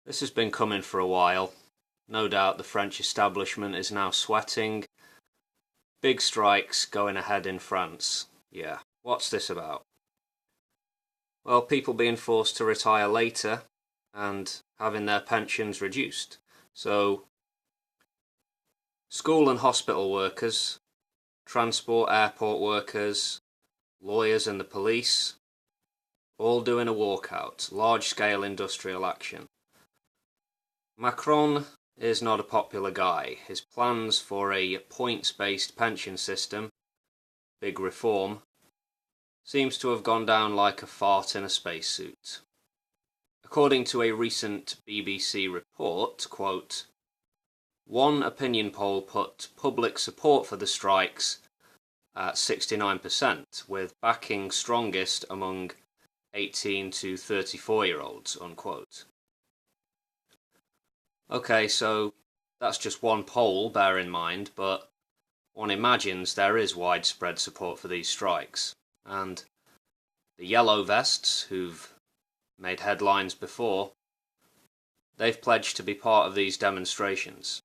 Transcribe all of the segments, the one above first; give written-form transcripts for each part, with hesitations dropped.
This has been coming for a while. No doubt the French establishment is now sweating. Big strikes going ahead in France. Yeah, what's this about? Well, people being forced to retire later and having their pensions reduced. So, school and hospital workers, transport airport workers, lawyers and the police, all doing a walkout, large-scale industrial action. Macron is not a popular guy. His plans for a points-based pension system, big reform, seems to have gone down like a fart in a spacesuit. According to a recent BBC report, quote, one opinion poll put public support for the strikes at 69%, with backing strongest among 18 to 34-year-olds, unquote. Okay, so that's just one poll, bear in mind, but one imagines there is widespread support for these strikes. And the yellow vests, who've made headlines before, they've pledged to be part of these demonstrations.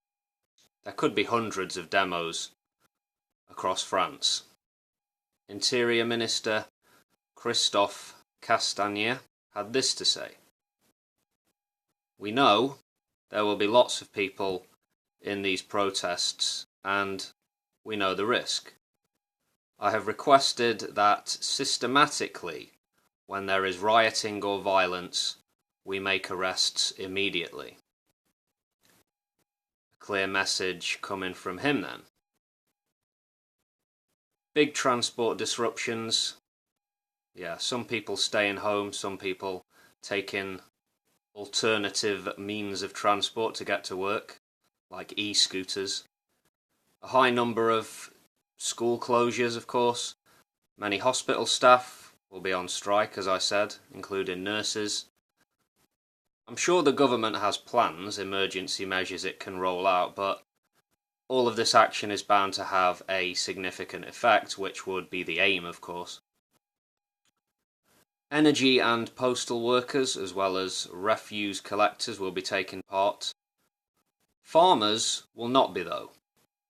There could be hundreds of demos across France. Interior Minister Christophe Castaner had this to say. We know there will be lots of people in these protests, and we know the risk. I have requested that systematically, when there is rioting or violence, we make arrests immediately. A clear message coming from him then. Big transport disruptions. Yeah, some people staying home, some people taking alternative means of transport to get to work, like e-scooters. A high number of school closures, of course. Many hospital staff will be on strike, as I said, including nurses. I'm sure the government has plans, emergency measures it can roll out, but all of this action is bound to have a significant effect, which would be the aim, of course. Energy and postal workers, as well as refuse collectors, will be taking part. Farmers will not be, though.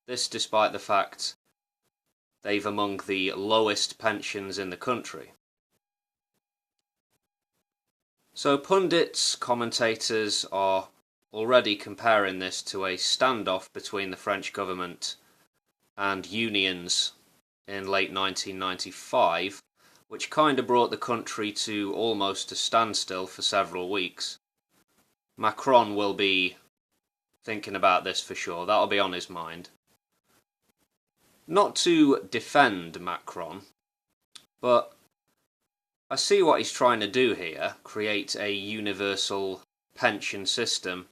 This despite the fact they've among the lowest pensions in the country. So pundits, commentators are already comparing this to a standoff between the French government and unions in late 1995, which kind of brought the country to almost a standstill for several weeks. Macron will be thinking about this for sure. That'll be on his mind. Not to defend Macron, but I see what he's trying to do here, create a universal pension system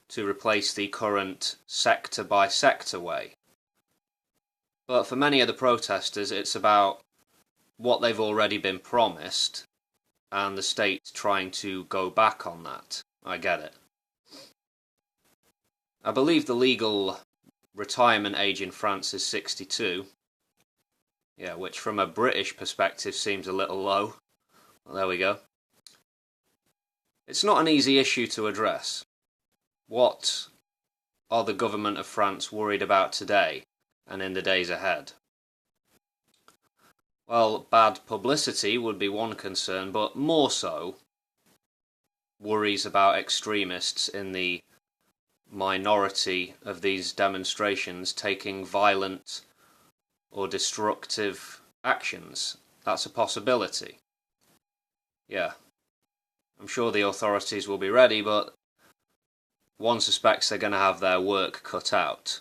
to replace the current sector-by-sector way. But for many of the protesters, it's about what they've already been promised, and the state trying to go back on that. I get it. I believe the legal retirement age in France is 62. Yeah, which from a British perspective seems a little low. Well, there we go. It's not an easy issue to address. What are the government of France worried about today and in the days ahead? Well, bad publicity would be one concern, but more so, worries about extremists in the minority of these demonstrations taking violent or destructive actions. That's a possibility. Yeah. I'm sure the authorities will be ready, but one suspects they're going to have their work cut out.